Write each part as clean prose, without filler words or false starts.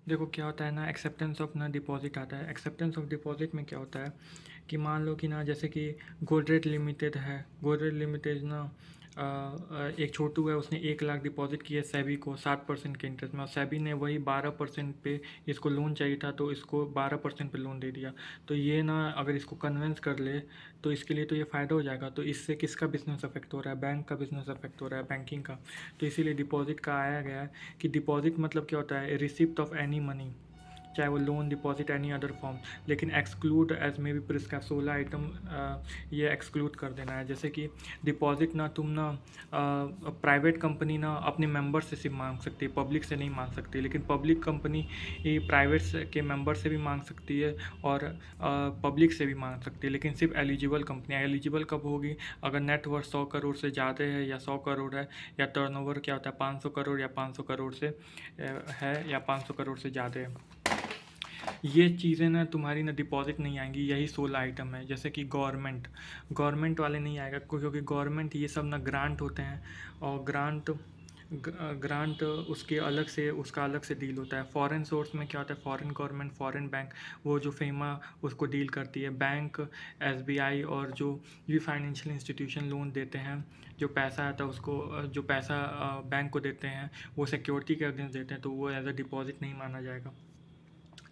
देखो क्या होता है ना, एक्सेप्टेंस ऑफ ना डिपॉजिट आता है। एक्सेप्टेंस ऑफ डिपॉजिट में क्या होता है कि मान लो कि ना, जैसे कि गोदरेज लिमिटेड है। गोदरेज लिमिटेड ना एक छोटू है, उसने 1 लाख डिपॉजिट किया सेबी को 7% के इंटरेस्ट में, और सेबी ने वही 12% पे इसको लोन चाहिए था, तो इसको 12% पे लोन दे दिया। तो ये ना अगर इसको कन्विंस कर ले तो इसके लिए तो ये फ़ायदा हो जाएगा। तो इससे किसका बिजनेस अफेक्ट हो रहा है? बैंक का बिजनेस अफेक्ट हो रहा है, बैंकिंग का। तो इसीलिए डिपॉजिट का आया गया है कि डिपॉजिट मतलब क्या होता है? रिसिप्ट ऑफ एनी मनी, चाहे वो loan, deposit, any other form. लेकिन exclude as may be prescribe 16 item ये एक्सक्लूड कर देना है। जैसे कि डिपॉजिट ना तुम ना प्राइवेट कंपनी ना अपने मेंबर से सिर्फ मांग सकती है, पब्लिक से नहीं मांग सकती। लेकिन पब्लिक कंपनी प्राइवेट के मेंबर से भी मांग सकती है और पब्लिक से भी मांग सकती है, लेकिन सिर्फ एलिजिबल कंपनियाँ। एलिजिबल कब होगी? अगर नेटवर्थ 100 करोड़ से ज़्यादा है या 100 करोड़ है, या टर्नओवर क्या होता है 500 करोड़ या 500 करोड़ से है, या 500 करोड़ से ज़्यादा है। ये चीज़ें ना तुम्हारी ना डिपॉजिट नहीं आएंगी। यही 16 आइटम है। जैसे कि गवर्नमेंट, गवर्नमेंट वाले नहीं आएगा क्योंकि गवर्नमेंट ये सब ना ग्रांट होते हैं, और ग्रांट उसका अलग से डील होता है। फॉरेन सोर्स में क्या होता है? फॉरेन गवर्नमेंट, फॉरेन बैंक, वो जो फेमा उसको डील करती है। बैंक, एसबीआई और जो भी फाइनेंशियल इंस्टीट्यूशन लोन देते हैं, जो पैसा आता है उसको, जो पैसा बैंक को देते हैं वो सिक्योरिटी के अगेंस्ट देते हैं, तो वो एज अ डिपॉजिट नहीं माना जाएगा।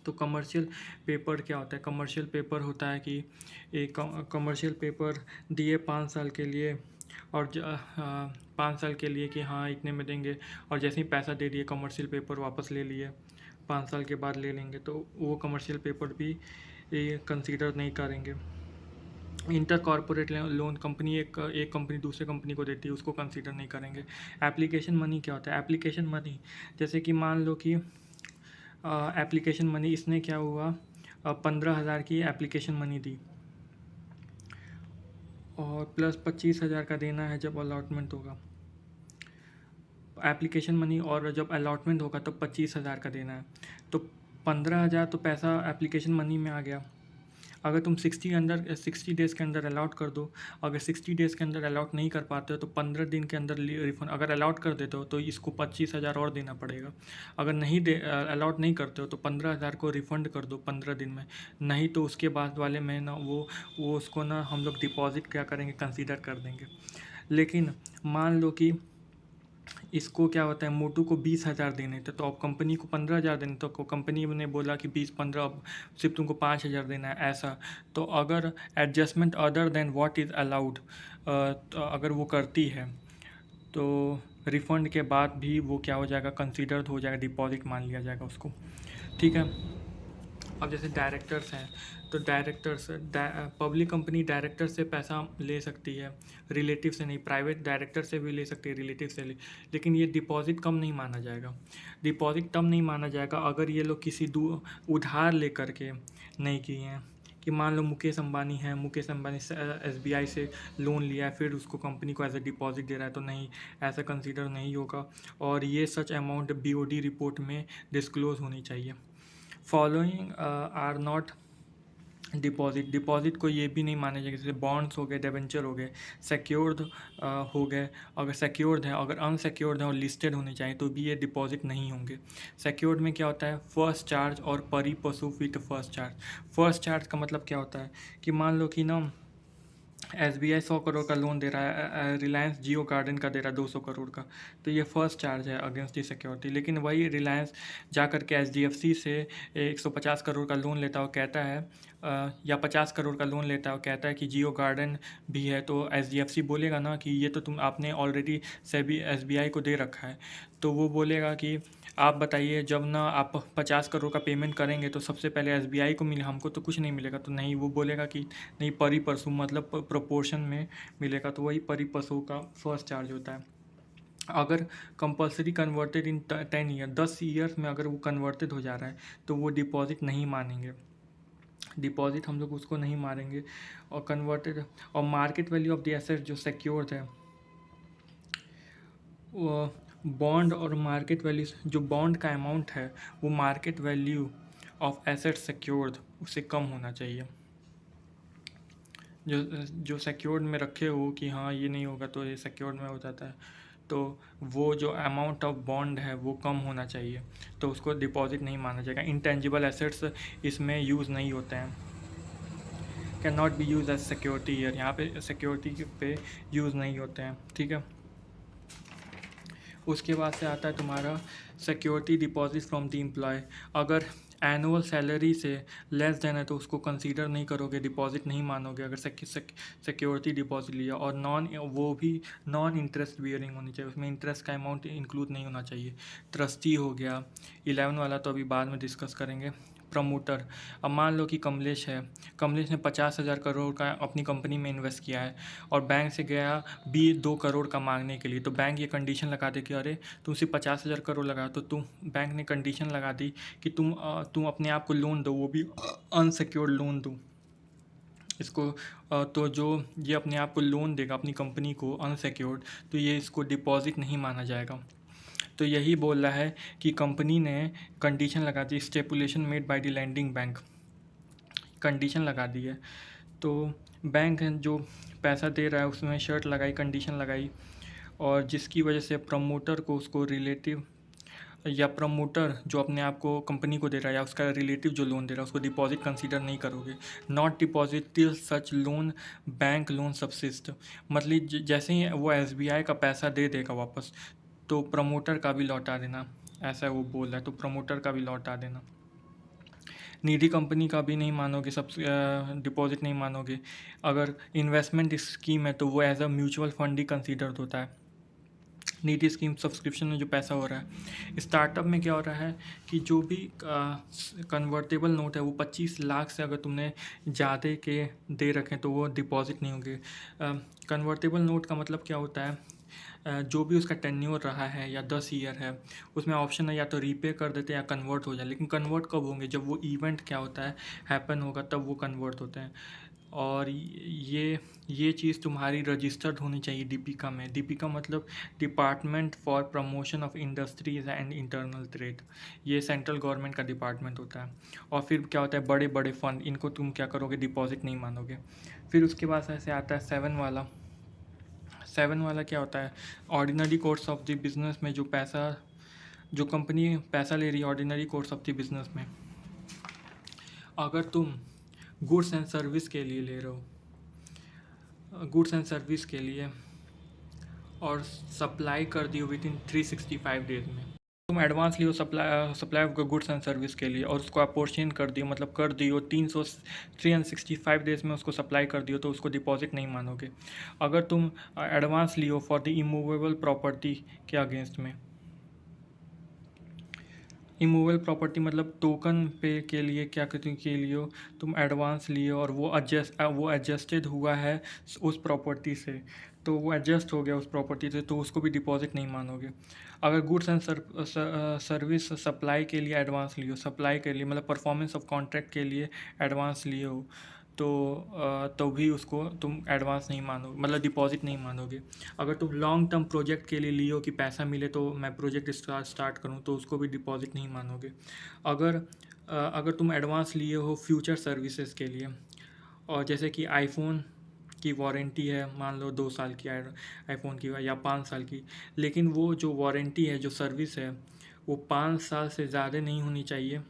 तो कमर्शियल पेपर क्या होता है? कमर्शियल पेपर होता है कि एक कमर्शियल पेपर दिए 5 साल के लिए, और 5 साल के लिए कि हाँ इतने में देंगे, और जैसे ही पैसा दे दिए कमर्शियल पेपर वापस ले लिए, 5 साल के बाद ले लेंगे, तो वो कमर्शियल पेपर भी कंसीडर नहीं करेंगे। इंटर कॉर्पोरेट लोन कंपनी एक कंपनी दूसरे कंपनी को देती है, उसको कंसीडर नहीं करेंगे। एप्लीकेशन मनी क्या होता है? एप्लीकेशन मनी जैसे कि मान लो कि एप्लीकेशन मनी, इसने क्या हुआ, 15,000 की एप्लीकेशन मनी दी, और प्लस 25,000 का देना है जब अलॉटमेंट होगा। एप्लीकेशन मनी, और जब अलॉटमेंट होगा तब 25,000 का देना है। तो 15,000 तो पैसा एप्लीकेशन मनी में आ गया। अगर तुम 60 डेज़ के अंदर अलॉट कर दो, अगर 60 डेज़ के अंदर अलॉट नहीं कर पाते हो तो 15 दिन के अंदर रिफंड। अगर अलॉट कर देते हो तो इसको 25,000 और देना पड़ेगा। अगर नहीं दे अलॉट नहीं करते हो तो 15,000 को रिफ़ंड कर दो 15 दिन में। नहीं तो उसके बाद वाले में ना वो उसको ना हम लोग डिपॉजिट क्या करेंगे, कंसीडर कर देंगे। लेकिन मान लो कि इसको क्या होता है, मोटू को 20,000 देने थे, तो अब कंपनी को 15,000 देने, तो कंपनी ने बोला कि 20-15 अब सिर्फ तुमको 5,000 देना है, ऐसा। तो अगर adjustment other than what is allowed, तो अगर वो करती है तो रिफ़ंड के बाद भी वो क्या हो जाएगा, कंसीडर हो जाएगा, डिपॉजिट मान लिया जाएगा उसको। ठीक है। अब जैसे डायरेक्टर्स हैं, तो डायरेक्टर्स, पब्लिक कंपनी डायरेक्टर से पैसा ले सकती है, रिलेटिव से नहीं। प्राइवेट डायरेक्टर से भी ले सकती है, रिलेटिव से लेकिन ये डिपॉजिट कम नहीं माना जाएगा। डिपॉजिट तब नहीं माना जाएगा अगर ये लोग किसी उधार लेकर के नहीं किए हैं। कि मान लो मुकेश अंबानी है, मुकेश अंबानी से एसबीआई से लोन लिया है, फिर उसको कंपनी को एज अ डिपॉजिट दे रहा है, तो नहीं, ऐसा कंसीडर नहीं होगा। और ये सच अमाउंट बीओडी रिपोर्ट में डिस्क्लोज होनी चाहिए। Following are not deposit. Deposit को ये भी नहीं माना जाएगा, जैसे बॉन्ड्स हो गए, डिबेंचर हो गए, सिक्योर्ड हो गए। अगर सिक्योर्ड है, अगर अनसिक्योर्ड है और लिस्टेड होने चाहिए तो भी ये डिपॉजिट नहीं होंगे। सिक्योर्ड में क्या होता है? फर्स्ट चार्ज और परी पशु with first charge. First charge का मतलब क्या होता है कि मान लो कि ना एसबीआई 100 करोड़ का लोन दे रहा है, रिलायंस जियो गार्डन का दे रहा है 200 करोड़ का, तो ये फर्स्ट चार्ज है अगेंस्ट दी सिक्योरिटी। लेकिन वही रिलायंस जा कर के एचडीएफसी से 150 करोड़ का लोन लेता है, वो कहता है या 50 करोड़ का लोन लेता है, वो कहता है कि जियो गार्डन भी है, तो एचडीएफसी बोलेगा ना कि ये तो तुम आपने ऑलरेडी सेबी एसबीआई को दे रखा है। तो वो बोलेगा कि आप बताइए, जब ना आप 50 करोड़ का पेमेंट करेंगे तो सबसे पहले एसबीआई को मिले, हमको तो कुछ नहीं मिलेगा। तो नहीं, वो बोलेगा कि नहीं, परी परसू मतलब प्रोपोर्शन में मिलेगा। तो वही परी परसू का फर्स्ट चार्ज होता है। अगर compulsory converted in 10 year, 10 years में अगर वो कन्वर्टेड हो जा रहा है तो वो डिपॉजिट नहीं मानेंगे। डिपॉजिट हम लोग उसको नहीं मारेंगे। और कन्वर्टेड, और market value of the asset जो सिक्योर्ड है, वो बॉन्ड और मार्केट वैल्यू, जो बॉन्ड का अमाउंट है वो market value of asset secured उससे कम होना चाहिए। जो जो सिक्योर्ड में रखे हो कि हाँ ये नहीं होगा तो ये सिक्योर्ड में हो जाता है। तो वो जो अमाउंट ऑफ बॉन्ड है वो कम होना चाहिए, तो उसको डिपॉजिट नहीं माना जाएगा। इंटेंजिबल एसेट्स इसमें यूज़ नहीं होते हैं, can not be use as security year, यहाँ पे सिक्योरिटी पे यूज़ नहीं होते हैं, ठीक है। उसके बाद से आता है तुम्हारा security deposit from the employ. अगर एनुअल सैलरी से लेस देन है तो उसको कंसीडर नहीं करोगे, डिपॉजिट नहीं मानोगे अगर सिक्योरिटी डिपॉजिट लिया। और वो भी नॉन इंटरेस्ट बियरिंग होनी चाहिए, उसमें इंटरेस्ट का अमाउंट इंक्लूड नहीं होना चाहिए। ट्रस्टी हो गया 11 वाला, तो अभी बाद में डिस्कस करेंगे। प्रमोटर, अब मान लो कि कमलेश ने 50,000 करोड़ का अपनी कंपनी में इन्वेस्ट किया है और बैंक से गया 2 करोड़ का मांगने के लिए, तो बैंक ये कंडीशन लगा दे कि अरे तुम सिर्फ 50,000 करोड़ लगा, तो बैंक ने कंडीशन लगा दी कि तुम अपने आप को लोन दो, वो भी अनसिक्योर्ड लोन दो इसको। तो जो ये अपने आप को लोन देगा अपनी कंपनी को अनसिक्योर्ड, तो ये इसको डिपॉजिट नहीं माना जाएगा। तो यही बोल रहा है कि कंपनी ने कंडीशन लगा दी, stipulation made by the lending bank, condition लगा दी है। तो बैंक जो पैसा दे रहा है उसमें शर्त लगाई, कंडीशन लगाई, और जिसकी वजह से प्रमोटर को उसको रिलेटिव, या प्रमोटर जो अपने आप को कंपनी को दे रहा है या उसका रिलेटिव जो लोन दे रहा है उसको डिपॉजिट कंसीडर नहीं करोगे। Not deposit till such loan bank loan subsist, मतलब जैसे ही वो SBI का पैसा दे देगा वापस, तो प्रमोटर का भी लौटा देना, ऐसा वो बोल रहा है, तो प्रमोटर का भी लौटा देना। निजी कंपनी का भी नहीं मानोगे, सब डिपॉजिट नहीं मानोगे। अगर इन्वेस्टमेंट स्कीम है तो वो एज अ म्यूचुअल फंड ही कंसीडर होता है। निजी स्कीम सब्सक्रिप्शन में जो पैसा हो रहा है, स्टार्टअप में क्या हो रहा है कि जो भी कन्वर्टेबल नोट है वो 25 लाख से अगर तुमने ज़्यादा के दे रखें तो वो डिपॉजिट नहीं होंगे। कन्वर्टेबल नोट का मतलब क्या होता है, जो भी उसका टेन्योर रहा है या 10 ईयर है, उसमें ऑप्शन है या तो रीपे कर देते हैं या कन्वर्ट हो जाए। लेकिन कन्वर्ट कब होंगे, जब वो इवेंट क्या होता है हैपन होगा, तब वो कन्वर्ट होते हैं। और ये चीज़ तुम्हारी रजिस्टर्ड होनी चाहिए दीपिका में। दीपिका मतलब department for promotion of industries and internal trade, ये सेंट्रल गवर्नमेंट का डिपार्टमेंट होता है। और फिर क्या होता है, बड़े बड़े फंड, इनको तुम क्या करोगे, डिपॉजिट नहीं मानोगे। फिर उसके बाद ऐसे आता है 7 वाला। 7 वाला क्या होता है, ordinary course of the business में जो कंपनी पैसा ले रही है ordinary course of the business में, अगर तुम गुड्स एंड सर्विस के लिए ले रहे हो, गुड्स एंड सर्विस के लिए, और सप्लाई कर दी हो विद इन 365 डेज में, तुम advance Leo supply of goods and service के लिए और उसको अपोर्शन कर दियो, मतलब कर दियो 365 डेज में उसको सप्लाई कर दियो, तो उसको डिपॉजिट नहीं मानोगे। अगर तुम advance Leo for the immovable property के अगेंस्ट में, इमूवेबल प्रॉपर्टी मतलब टोकन पे के लिए क्या कहते के लिए तुम एडवांस लिए और वो एडजस्टेड हुआ है उस प्रॉपर्टी से, तो वो एडजस्ट हो गया उस प्रॉपर्टी से, तो उसको भी डिपॉजिट नहीं मानोगे। अगर गुड्स एंड सर्विस सप्लाई के लिए एडवांस लियो, सप्लाई के लिए मतलब परफॉर्मेंस ऑफ कॉन्ट्रैक्ट के लिए एडवांस लिए हो, तो भी उसको तुम एडवांस नहीं मानो, मतलब डिपॉजिट नहीं मानोगे। अगर तुम लॉन्ग टर्म प्रोजेक्ट के लिए लियो कि पैसा मिले तो मैं प्रोजेक्ट स्टार्ट करूँ, तो उसको भी डिपॉजिट नहीं मानोगे। अगर तुम एडवांस लिए हो फ्यूचर सर्विसेज के लिए, और जैसे कि आईफोन की वारंटी है, मान लो 2 साल की आईफोन की या 5 साल की, लेकिन वो जो वारंटी है, जो सर्विस है, वो 5 साल से ज़्यादा नहीं होनी चाहिए।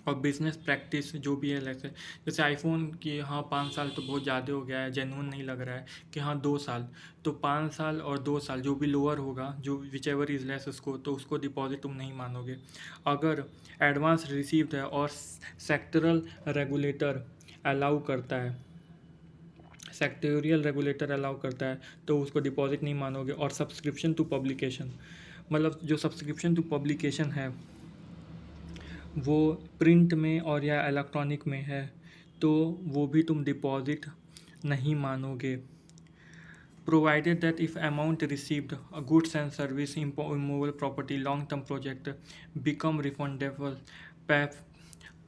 और बिज़नेस प्रैक्टिस जो भी है, जैसे आईफोन की, हाँ 5 साल तो बहुत ज़्यादा हो गया है, जेन्युइन नहीं लग रहा है कि हाँ 2 साल, तो 5 साल और 2 साल जो भी लोअर होगा, जो विच एवर इज़ लेस, उसको तो उसको डिपॉजिट तुम नहीं मानोगे। अगर एडवांस रिसीव्ड है और सेक्टरल रेगुलेटर अलाउ करता है, सेक्टोरियल रेगुलेटर अलाउ करता है, तो उसको डिपॉजिट नहीं मानोगे। और सब्सक्रिप्शन टू पब्लिकेशन, मतलब जो सब्सक्रिप्शन टू पब्लिकेशन है वो प्रिंट में और या इलेक्ट्रॉनिक में है, तो वो भी तुम डिपॉजिट नहीं मानोगे। Provided that if amount received goods and service immovable property long term project become refundable,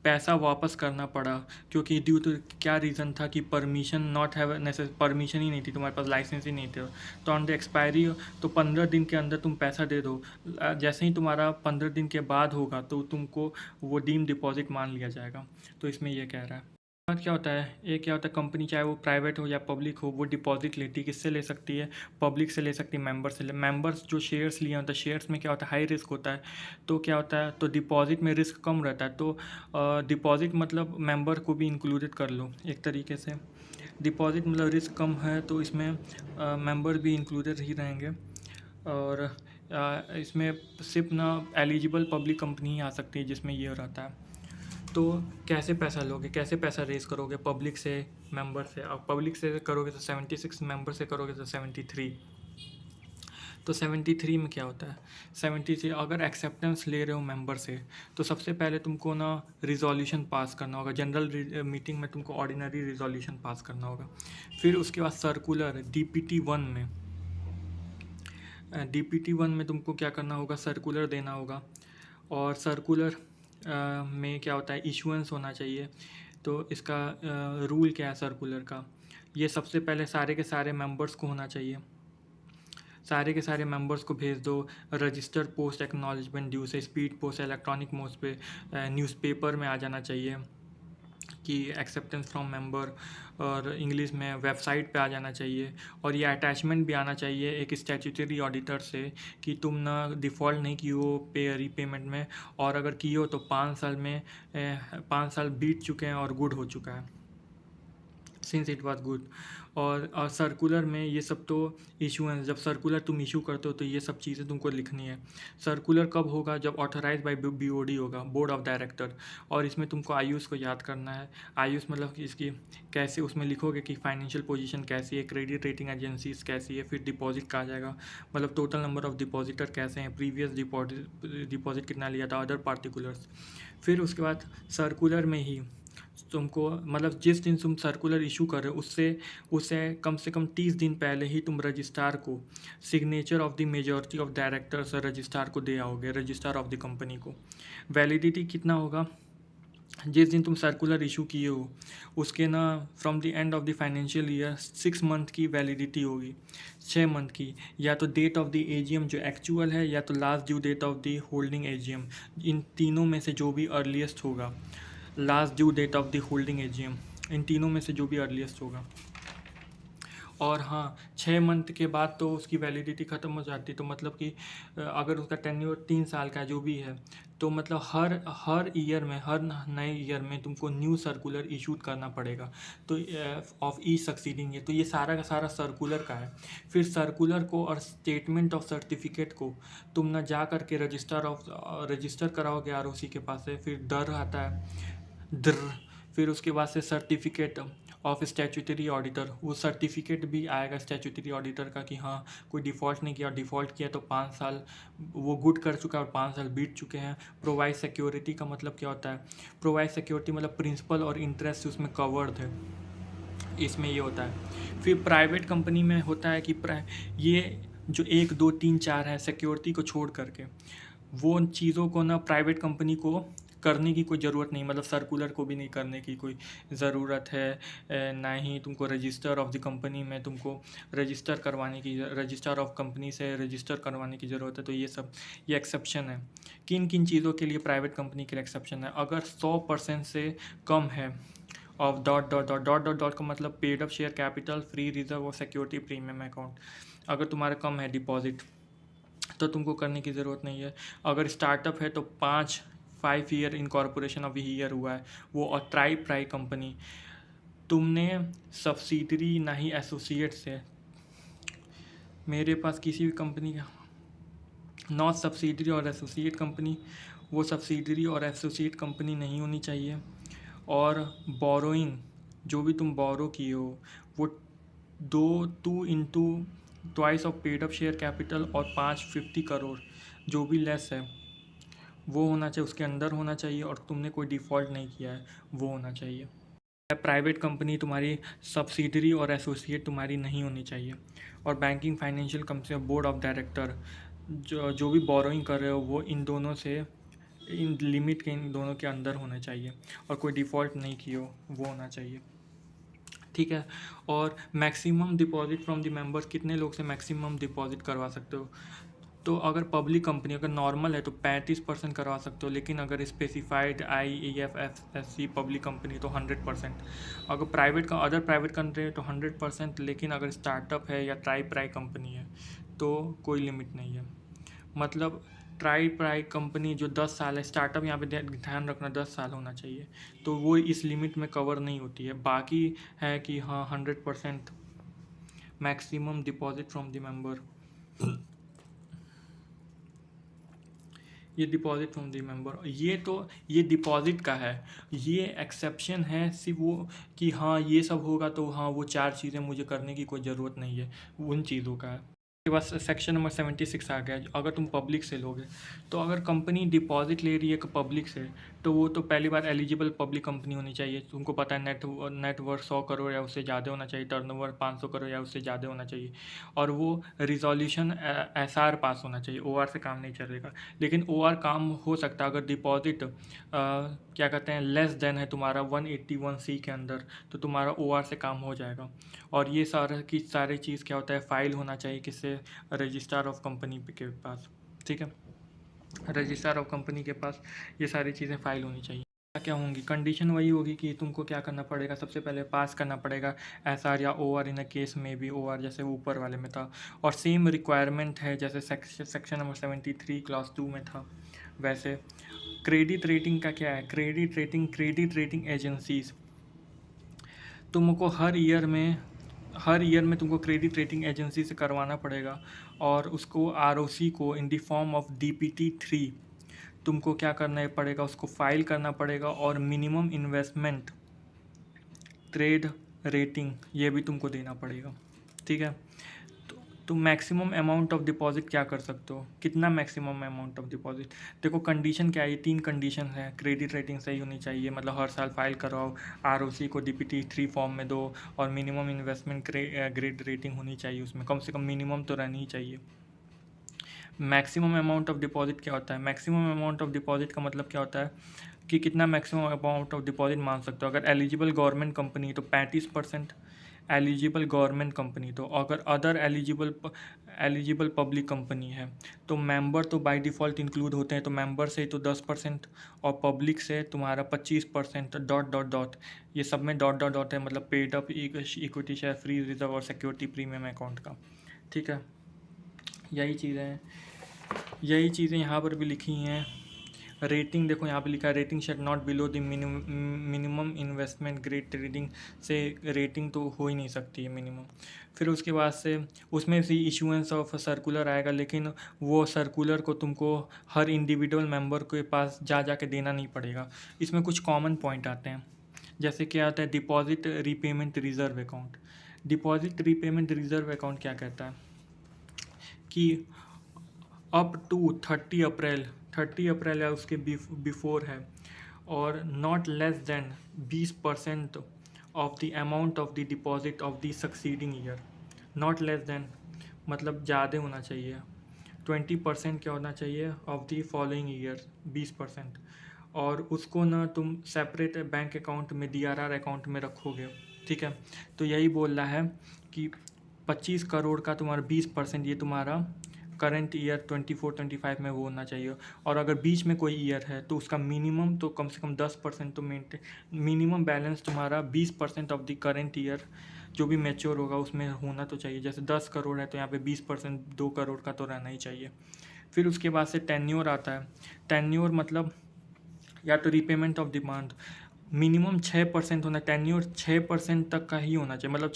पैसा वापस करना पड़ा, क्योंकि ड्यू टू क्या रीज़न था कि परमिशन नॉट हैव परमिशन ही नहीं थी, तुम्हारे पास लाइसेंस ही नहीं थे, तो ऑन द एक्सपायरी, तो 15 दिन के अंदर तुम पैसा दे दो। जैसे ही तुम्हारा 15 दिन के बाद होगा तो तुमको वो डीम डिपॉजिट मान लिया जाएगा। तो इसमें ये कह रहा है। और क्या होता है, ये क्या होता है, कंपनी चाहे वो प्राइवेट हो या पब्लिक हो, वो डिपॉजिट लेती है, किससे ले सकती है, पब्लिक से ले सकती है, मेंबर से मेंबर्स जो शेयर्स लिए होते हैं, शेयर्स में क्या होता है, हाई रिस्क होता है। तो क्या होता है, तो डिपॉजिट में रिस्क कम रहता है। तो डिपॉजिट मतलब मेंबर को भी इंक्लूडेड कर लो एक तरीके से। डिपॉजिट मतलब रिस्क कम है, तो इसमें मेंबर भी इंक्लूडेड ही रहेंगे। और इसमें सिर्फ ना एलिजिबल पब्लिक कंपनी ही आ सकती है जिसमें ये रहता है। तो कैसे पैसा लोगे, कैसे पैसा रेज़ करोगे, पब्लिक से, मेंबर से। और पब्लिक से करोगे तो 76, मेंबर से करोगे तो 73। तो 73 में क्या होता है, 73 अगर एक्सेप्टेंस ले रहे हो मेंबर से, तो सबसे पहले तुमको ना रिजोल्यूशन पास करना होगा। जनरल मीटिंग में तुमको ऑर्डिनरी रिजोल्यूशन पास करना होगा। फिर उसके बाद सर्कुलर DPT 1 में तुमको क्या करना होगा, सर्कुलर देना होगा। और सर्कुलर में क्या होता है, इशुएंस होना चाहिए। तो इसका रूल क्या है सर्कुलर का, ये सबसे पहले सारे के सारे मेंबर्स को होना चाहिए, सारे के सारे मेंबर्स को भेज दो। रजिस्टर्ड पोस्ट एक्नॉलेजमेंट ड्यू से, स्पीड पोस्ट, इलेक्ट्रॉनिक मोड पे, न्यूज़पेपर में आ जाना चाहिए कि एक्सेप्टेंस फ्रॉम मेंबर, और इंग्लिश में वेबसाइट पे आ जाना चाहिए। और ये अटैचमेंट भी आना चाहिए एक स्टैट्यूटरी ऑडिटर से कि तुम ना डिफ़ॉल्ट नहीं की हो पे रीपेमेंट में, और अगर की हो तो 5 साल में 5 साल बीत चुके हैं और गुड हो चुका है, सिंस इट वाज गुड। और सर्कुलर में ये सब तो इशूएंस, जब सर्कुलर तुम इशू करते हो तो ये सब चीज़ें तुमको लिखनी है। सर्कुलर कब होगा, जब ऑथराइज बाय BOD होगा, बोर्ड ऑफ डायरेक्टर। और इसमें तुमको आयुष को याद करना है। आयुष मतलब कि इसकी कैसे, उसमें लिखोगे कि फाइनेंशियल पोजीशन कैसी है, क्रेडिट रेटिंग एजेंसीज कैसी है, फिर डिपॉजिट कहाँ जाएगा, मतलब टोटल नंबर ऑफ डिपॉजिटर कैसे हैं, प्रीवियस डिपॉजिट कितना लिया था, अदर पार्टिकुलर्स। फिर उसके बाद सर्कुलर में ही तुमको, मतलब जिस दिन तुम सर्कुलर इशू कर रहे हो उससे कम से कम 30 दिन पहले ही तुम रजिस्ट्रार को signature of the majority of directors registrar को दे आओगे, रजिस्ट्रार ऑफ द कंपनी को। वैलिडिटी कितना होगा, जिस दिन तुम सर्कुलर इशू किए हो उसके ना from the end of the financial year 6 month की वैलिडिटी होगी, 6 मंथ की। या तो डेट ऑफ द AGM जो एक्चुअल है, या तो last due date of the holding AGM, इन तीनों में से जो भी अर्लीस्ट होगा। Last due date of the holding AGM, इन तीनों में से जो भी अर्लीस्ट होगा। और हाँ, 6 मंथ के बाद तो उसकी वैलिडिटी ख़त्म हो जाती है। तो मतलब कि अगर उसका टेन्योर 3 साल का जो भी है, तो मतलब हर ईयर में, हर नए ईयर में तुमको न्यू सर्कुलर इशूड करना पड़ेगा। तो ऑफ ईच सक्सीडिंग ईयर, तो ये सारा का सारा सर्कुलर का है। फिर सर्कुलर को और स्टेटमेंट ऑफ सर्टिफिकेट को तुम ना जा करके रजिस्टर कराओगे ROC के पास से। फिर डर आता है, द्र फिर उसके बाद से सर्टिफिकेट ऑफ स्टैट्यूटरी ऑडिटर, वो सर्टिफिकेट भी आएगा स्टैट्यूटरी ऑडिटर का कि हाँ कोई डिफ़ॉल्ट नहीं किया, डिफ़ॉल्ट किया तो 5 साल वो गुड कर चुका है और 5 साल बीत चुके हैं। प्रोवाइड सिक्योरिटी का मतलब क्या होता है, प्रोवाइड सिक्योरिटी मतलब प्रिंसिपल और इंटरेस्ट उसमें कवर्ड है, इसमें ये होता है। फिर प्राइवेट कंपनी में होता है कि ये जो 1 2 3 4 है सिक्योरिटी को छोड़ करके, वो चीज़ों को ना प्राइवेट कंपनी को करने की कोई ज़रूरत नहीं, मतलब सर्कुलर को भी नहीं करने की कोई ज़रूरत है। ना ही तुमको रजिस्टर ऑफ द कंपनी में तुमको रजिस्टर ऑफ कंपनी से रजिस्टर करवाने की ज़रूरत है। तो ये एक्सेप्शन है। किन किन चीज़ों के लिए प्राइवेट कंपनी के लिए एक्सेप्शन है, अगर 100% से कम है of dot dot dot dot dot dot का मतलब paid up share capital, free reserve और सिक्योरिटी प्रीमियम अकाउंट, अगर तुम्हारा कम है डिपॉजिट तो तुमको करने की ज़रूरत नहीं है। अगर स्टार्टअप है तो 5 ईयर इनकॉर्पोरेशन अभी ईयर हुआ है वो, और प्राई कंपनी, तुमने सब्सिडरी ना ही एसोसिएट से, मेरे पास किसी भी कंपनी का नॉट सब्सिडरी और एसोसिएट कंपनी, वो सब्सिडरी और एसोसिएट कंपनी नहीं होनी चाहिए। और बोरोइंग, जो भी तुम बोरो किए हो वो 2 into twice of paid up share capital और 50 करोड़ जो भी लेस है वो होना चाहिए, उसके अंदर होना चाहिए। और तुमने कोई डिफ़ॉल्ट नहीं किया है वो होना चाहिए। प्राइवेट कंपनी तुम्हारी सब्सिडरी और एसोसिएट तुम्हारी नहीं होनी चाहिए। और banking financial company board of director जो भी बोरोइंग कर रहे हो वो इन दोनों से, इन लिमिट के इन दोनों के अंदर होना चाहिए। और कोई डिफ़ॉल्ट नहीं की हो वो होना चाहिए, ठीक है। और maximum deposit from the members, कितने लोग से मैक्सिमम डिपॉजिट करवा सकते हो, तो अगर पब्लिक कंपनी अगर नॉर्मल है तो 35% करवा सकते हो, लेकिन अगर स्पेसिफाइड IEFSC पब्लिक कंपनी तो 100%। अगर प्राइवेट का अदर प्राइवेट कंट्री है तो 100%, लेकिन अगर स्टार्टअप है या ट्राई प्राई कंपनी है तो कोई लिमिट नहीं है। मतलब ट्राई प्राई कंपनी जो 10 साल है, स्टार्टअप यहाँ पे ध्यान रखना 10 साल होना चाहिए, तो वो इस लिमिट में कवर नहीं होती है। बाकी है कि हाँ 100% maximum deposit from the member, ये डिपॉजिट फ्रॉम द मेंबर, ये तो ये डिपॉजिट का है। ये एक्सेप्शन है सिर्फ वो कि हाँ ये सब होगा तो हाँ वो 4 चीज़ें मुझे करने की कोई ज़रूरत नहीं है, उन चीज़ों का है। के पास सेक्शन नंबर 76 आ गया। अगर तुम पब्लिक से लोगे तो अगर कंपनी डिपॉजिट ले रही है पब्लिक से, तो वो तो पहली बार एलिजिबल पब्लिक कंपनी होनी चाहिए। तुमको पता है नेटवर्थ 100 करोड़ या उससे ज़्यादा होना चाहिए, टर्नओवर 500 करोड़ या उससे ज़्यादा होना चाहिए, और वो रिजोल्यूशन SR पास होना चाहिए। OR से काम नहीं चलेगा, लेकिन OR काम हो सकता है अगर डिपॉजिट क्या कहते हैं लेस देन है तुम्हारा 181C के अंदर, तो तुम्हारा OR से काम हो जाएगा। और ये सारे चीज़ क्या होता है, फाइल होना चाहिए किससे, रजिस्ट्रार ऑफ कंपनी के पास। ठीक है, रजिस्ट्रार ऑफ कंपनी के पास ये सारी चीज़ें फाइल होनी चाहिए। क्या होंगी कंडीशन, वही होगी कि तुमको क्या करना पड़ेगा, सबसे पहले पास करना पड़ेगा SR या OR। इन अ केस में भी OR जैसे ऊपर वाले में था, और सेम रिक्वायरमेंट है जैसे सेक्शन नंबर 73 क्लास 2 में था वैसे। क्रेडिट रेटिंग का क्या है, क्रेडिट रेटिंग एजेंसीज तुमको हर ईयर में तुमको क्रेडिट रेटिंग एजेंसी से करवाना पड़ेगा, और उसको ROC को in the form of DPT3 तुमको क्या करना पड़ेगा, उसको फाइल करना पड़ेगा। और मिनिमम इन्वेस्टमेंट ट्रेड रेटिंग ये भी तुमको देना पड़ेगा। ठीक है, तो मैक्सिमम अमाउंट ऑफ डिपॉजिट क्या कर सकते हो, कितना मैक्सिमम अमाउंट ऑफ डिपॉजिट। देखो कंडीशन क्या है, ये 3 कंडीशन है। क्रेडिट रेटिंग सही होनी चाहिए, मतलब हर साल फाइल कराओ, ROC को DPT3 फॉर्म में दो, और मिनिमम इन्वेस्टमेंट ग्रेड रेटिंग होनी चाहिए, उसमें कम से कम मिनिमम तो रहनी ही चाहिए। मैक्सिमम अमाउंट ऑफ डिपॉजिट क्या होता है, मैक्सिमम अमाउंट ऑफ डिपॉजिट का मतलब क्या होता है कि कितना मैक्सिमम अमाउंट ऑफ डिपॉजिट मान सकते हो। अगर एलिजिबल गवर्नमेंट कंपनी तो 35%, एलिजिबल गवर्नमेंट कंपनी तो। अगर अदर एलिजिबल पब्लिक कंपनी है तो मेंबर तो बाय डिफ़ॉल्ट इंक्लूड होते हैं, तो मेंबर से तो 10%, और पब्लिक से तुम्हारा 25%, डॉट डॉट डॉट, ये सब में डॉट डॉट डॉट है, मतलब paid up equity share, free reserve और सिक्योरिटी प्रीमियम अकाउंट का। ठीक है, यही चीज़ें यहाँ पर भी लिखी हैं। रेटिंग देखो यहाँ पे लिखा है, rating shed not below the minimum investment grade trading से रेटिंग तो हो ही नहीं सकती है मिनिमम। फिर उसके बाद से उसमें से इशुएंस ऑफ सर्कुलर आएगा, लेकिन वो सर्कुलर को तुमको हर इंडिविजुअल मेंबर के पास जा के देना नहीं पड़ेगा। इसमें कुछ कॉमन पॉइंट आते हैं, जैसे क्या आता है deposit repayment reserve account. Deposit repayment reserve account क्या कहता है कि अप टू 30 अप्रैल या उसके बिफोर है, और not less than 20% of the amount of the deposit of the succeeding year. Not less than मतलब ज़्यादा होना चाहिए, 20% क्या होना चाहिए ऑफ द फॉलोइंग ईयर, 20%। और उसको ना तुम सेपरेट बैंक अकाउंट में DRR अकाउंट में रखोगे। ठीक है, तो यही बोल रहा है कि 25 करोड़ का तुम्हारा 20% ये तुम्हारा करंट ईयर 24-25 में वो होना चाहिए। और अगर बीच में कोई ईयर है तो उसका मिनिमम तो कम से कम 10% तो मिनिमम बैलेंस तुम्हारा 20% ऑफ द करंट ईयर जो भी मैच्योर होगा उसमें होना तो चाहिए। जैसे 10 करोड़ है तो यहाँ पे 20% 2 करोड़ का तो रहना ही चाहिए। फिर उसके बाद से टेन्योर आता है। टेन्योर मतलब या तो रीपेमेंट ऑफ डिमांड, मिनिमम 6% होना, टेन्योर 6% तक का ही होना चाहिए, मतलब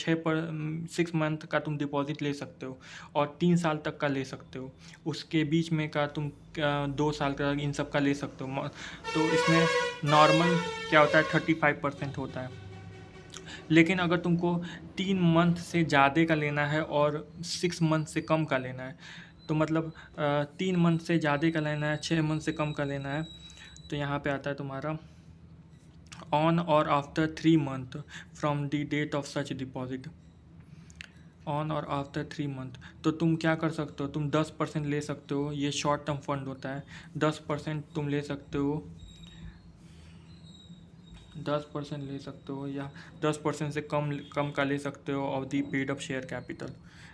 6 मंथ का तुम डिपॉजिट ले सकते हो, और 3 साल तक का ले सकते हो। उसके बीच में का तुम 2 साल का इन सब का ले सकते हो। तो इसमें नॉर्मल क्या होता है 35% होता है। लेकिन अगर तुमको 3 मंथ से ज़्यादा का लेना है और 6 मंथ से कम का लेना है, तो मतलब 3 मंथ से ज़्यादा का लेना है, 6 मंथ से कम का लेना है, तो यहाँ पे आता है तुम्हारा on or after 3 month from the date of such deposit. On or after 3 month तो तुम क्या कर सकते हो, तुम 10% ले सकते हो, ये शॉर्ट टर्म फंड होता है। 10% तुम ले सकते हो, 10% ले सकते हो या 10% से कम कम का ले सकते हो of the paid up share capital.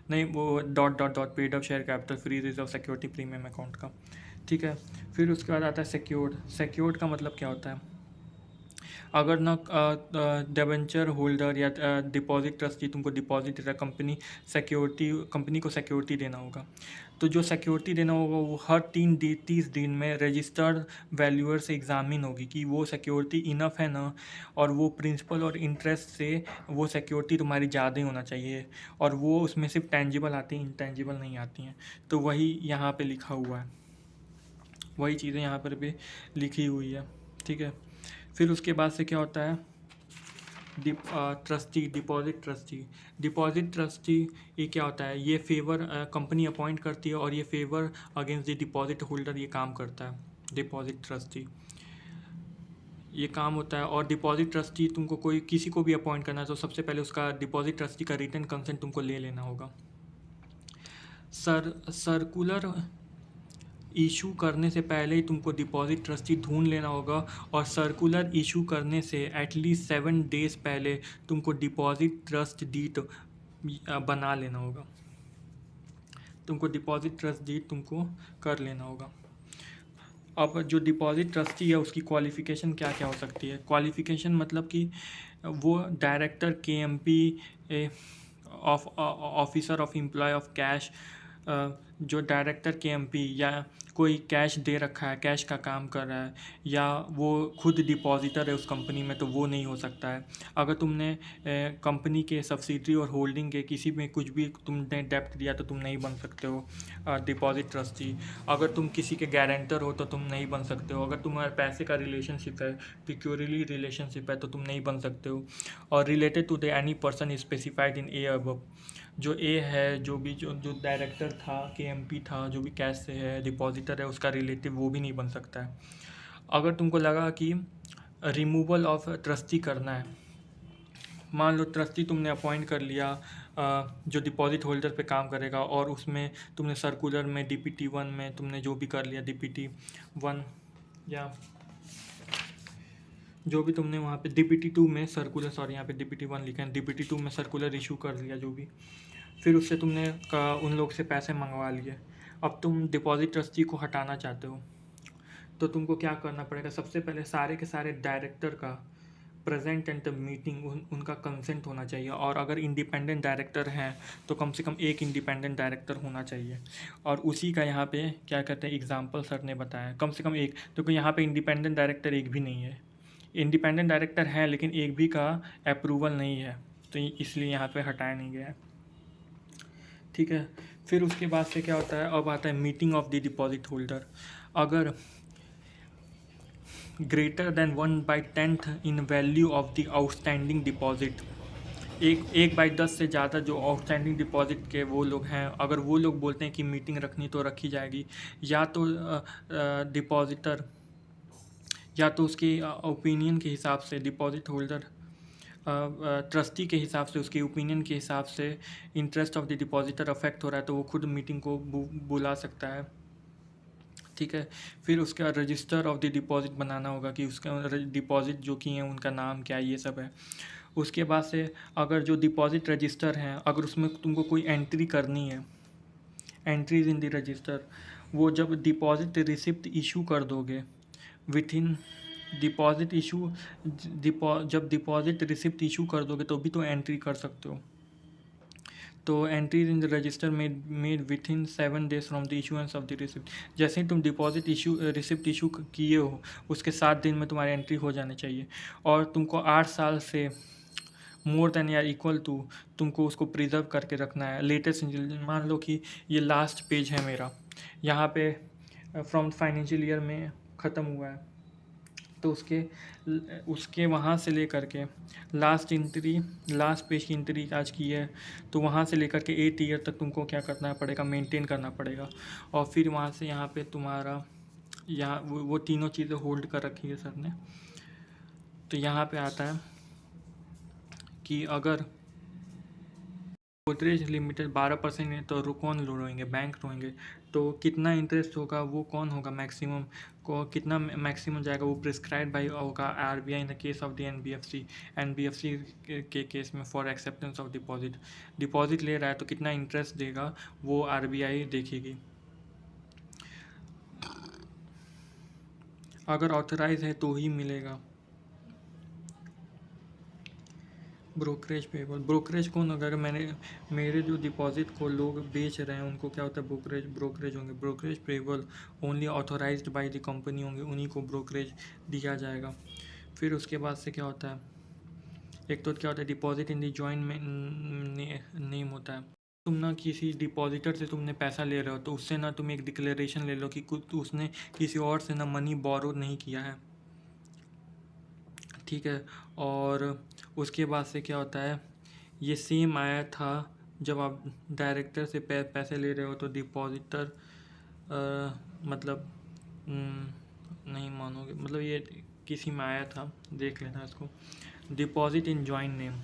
नहीं, वो dot dot dot paid up share capital free reserve security premium account का। ठीक है, फिर उसके बाद आता है सिक्योर्ड। सिक्योर्ड का मतलब क्या होता है? अगर ना डिबेंचर होल्डर या डिपॉजिट ट्रस्टी तुमको डिपॉजिट दे रहा है, कंपनी को सिक्योरिटी देना होगा, तो जो सिक्योरिटी देना होगा वो हर 30 दिन में रजिस्टर्ड वैल्यूअर से एग्जामिन होगी कि वो सिक्योरिटी इनफ है ना, और वो प्रिंसिपल और इंटरेस्ट से वो सिक्योरिटी तुम्हारी ज़्यादा ही होना चाहिए, और वो उसमें सिर्फ टेंजिबल आती हैं, इंटेंजिबल नहीं आती हैं। तो वही यहाँ पे लिखा हुआ है, वही चीज़ें यहाँ पर भी लिखी हुई है। ठीक है, फिर उसके बाद से क्या होता है? डिपॉजिट ट्रस्टी ये क्या होता है? ये फेवर कंपनी अपॉइंट करती है और ये favour against the deposit holder ये काम करता है। डिपॉजिट ट्रस्टी ये काम होता है। और डिपॉजिट ट्रस्टी तुमको कोई किसी को भी अपॉइंट करना है तो सबसे पहले उसका डिपॉजिट ट्रस्टी का रिटन कंसेंट तुमको ले लेना होगा। सर्कुलर इशू करने से पहले ही तुमको डिपॉजिट ट्रस्टी ढूंढ लेना होगा, और सर्कुलर इशू करने से एटलीस्ट 7 डेज पहले तुमको डिपॉजिट ट्रस्ट डीड बना लेना होगा। तुमको डिपॉजिट ट्रस्ट डीड तुमको कर लेना होगा। अब जो डिपॉजिट ट्रस्टी है उसकी क्वालिफ़िकेशन क्या क्या हो सकती है? क्वालिफ़िकेशन मतलब कि वो director KMP of officer of employ of cash, जो डायरेक्टर KMP या कोई कैश दे रखा है, कैश का काम कर रहा है, या वो खुद डिपॉजिटर है उस कंपनी में, तो वो नहीं हो सकता है। अगर तुमने कंपनी के सब्सिडरी और होल्डिंग के किसी में कुछ भी तुमने डेप्ट दिया तो तुम नहीं बन सकते हो डिपॉजिट ट्रस्टी। अगर तुम किसी के गारंटर हो तो तुम नहीं बन सकते हो। अगर तुम्हारे पैसे का रिलेशनशिप है, पिक्योरली रिलेशनशिप है, तो तुम नहीं बन सकते हो। और related to the any person specified in A above, जो ए है, जो जो डायरेक्टर था, KMP था, जो भी कैश से है, डिपॉजिटर है, उसका रिलेटिव, वो भी नहीं बन सकता है। अगर तुमको लगा कि रिमूवल ऑफ ट्रस्टी करना है, मान लो ट्रस्टी तुमने अपॉइंट कर लिया जो डिपॉजिट होल्डर पे काम करेगा, और उसमें तुमने सर्कुलर में DPT1 में तुमने जो भी कर लिया, DPT1 या जो भी तुमने वहाँ पे DPT2 में सर्कुलर, सॉरी यहाँ पे DPT1 लिखा है, DPT2 में सर्कुलर इशू कर लिया जो भी, फिर उससे तुमने उन लोग से पैसे मंगवा लिए। अब तुम डिपॉजिट ट्रस्टी को हटाना चाहते हो, तो तुमको क्या करना पड़ेगा? सबसे पहले सारे के सारे डायरेक्टर का प्रेजेंट एट द मीटिंग उनका कंसेंट होना चाहिए, और अगर इंडिपेंडेंट डायरेक्टर हैं तो कम से कम एक इंडिपेंडेंट डायरेक्टर होना चाहिए। और उसी का यहाँ पे क्या कहते हैं, एग्जाम्पल सर ने बताया, कम से कम एक, क्योंकि यहाँ पे इंडिपेंडेंट डायरेक्टर एक भी नहीं है। इंडिपेंडेंट डायरेक्टर है लेकिन एक भी का अप्रूवल नहीं है, तो इसलिए यहाँ पे हटाया नहीं गया है। ठीक है, फिर उसके बाद से क्या होता है? अब आता है meeting of the deposit holder. अगर greater than 1/10 in value of the outstanding deposit, 1/10 से ज़्यादा जो आउटस्टैंडिंग डिपॉजिट के वो लोग हैं, अगर वो लोग बोलते हैं कि मीटिंग रखनी तो रखी जाएगी, या तो डिपॉजिटर या तो उसके ओपिनियन के हिसाब से, डिपॉजिट होल्डर ट्रस्टी के हिसाब से, उसके ओपिनियन के हिसाब से interest of the depositor affect हो रहा है तो वो खुद मीटिंग को बुला सकता है। ठीक है, फिर उसके बाद रजिस्टर ऑफ द डिपॉजिट बनाना होगा कि उसका डिपॉजिट जो किए हैं उनका नाम क्या है, ये सब है। उसके बाद से अगर जो डिपॉजिट रजिस्टर हैं, अगर उसमें तुमको कोई एंट्री करनी है, एंट्रीज इन द रजिस्टर, वो जब डिपॉजिट रिसिप्ट इशू कर दोगे विथ इन डिपॉजिट इशू, जब डिपॉजिट रिसिप्ट इशू कर दोगे तो भी तो एंट्री कर सकते हो। तो entries in the register made with in 7 days from the issuance of the receipt, जैसे ही तुम डिपॉजिट रिसिप्ट इशू किए हो उसके 7 दिन में तुम्हारी एंट्री हो जानी चाहिए। और तुमको 8 साल से मोर देन या इक्वल टू तुमको उसको प्रिजर्व करके रखना है। लेटेस्ट, मान लो कि ये लास्ट पेज है मेरा, यहाँ पे फ्रॉम फाइनेंशियल ईयर में ख़त्म हुआ है, तो उसके वहाँ से लेकर के लास्ट पेज की एंट्री आज की है, तो वहाँ से लेकर के 8 ईयर तक तुमको क्या करना पड़ेगा, मेंटेन करना पड़ेगा। और फिर वहाँ से यहाँ पे तुम्हारा यहाँ वो तीनों चीज़ें होल्ड कर रखी है सर ने। तो यहाँ पे आता है कि अगर गोदरेज लिमिटेड 12% है तो कौन रोएंगे? बैंक रोएंगे। तो कितना इंटरेस्ट होगा वो कौन होगा? मैक्सिमम को कितना मैक्सिमम जाएगा वो प्रिस्क्राइब बाई होगा RBI in the case of the NBFC. NBFC के केस में for acceptance of deposit, deposit ले रहा है तो कितना इंटरेस्ट देगा वो आरबीआई देखेगी। अगर ऑथराइज है तो ही मिलेगा। ब्रोकरेज पेबल, ब्रोकरेज कौन होगा? अगर मेरे जो डिपॉजिट को लोग बेच रहे हैं उनको क्या होता है? ब्रोकरेज होंगे। Brokerage payable only authorised by the company होंगे, उन्हीं को ब्रोकरेज दिया जाएगा। फिर उसके बाद से क्या होता है? एक तो क्या होता है, डिपॉजिट इन द जॉइंट में नेम होता है। तुम ना किसी डिपॉजिटर से तुमने पैसा ले रहे हो तो उससे ना तुम एक डिक्लेरेशन ले लो कि कुछ उसने किसी और से ना मनी बोरो नहीं किया है, ठीक है। और उसके बाद से क्या होता है, ये सेम आया था जब आप डायरेक्टर से पैसे ले रहे हो तो डिपॉजिटर मतलब नहीं मानोगे, मतलब ये किसी में आया था, देख लेना इसको। Deposit in joint name,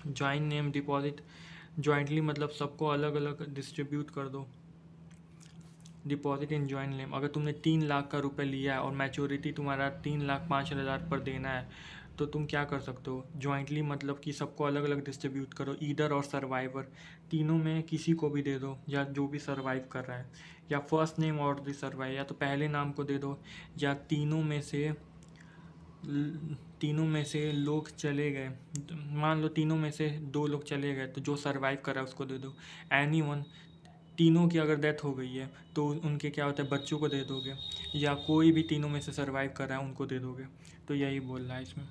joint name deposit jointly मतलब सबको अलग अलग डिस्ट्रीब्यूट कर दो। डिपॉजिट इन जॉइंट नेम, अगर तुमने 3 लाख का रुपये लिया है और मैच्योरिटी तुम्हारा 3,05,000 पर देना है तो तुम क्या कर सकते हो? जॉइंटली मतलब कि सबको अलग अलग डिस्ट्रीब्यूट करो, ईदर और सर्वाइवर, तीनों में किसी को भी दे दो या जो भी सर्वाइव कर रहा है, या फर्स्ट नेम और द सर्वाइव, या तो पहले नाम को दे दो, या तीनों में से लोग चले गए, मान लो तीनों में से 2 लोग चले गए तो जो सर्वाइव कर रहा है उसको दे दो। एनी वन, तीनों की अगर डेथ हो गई है तो उनके क्या होता है, बच्चों को दे दोगे, या कोई भी तीनों में से सर्वाइव कर रहा है उनको दे दोगे। तो यही बोल रहा है इसमें।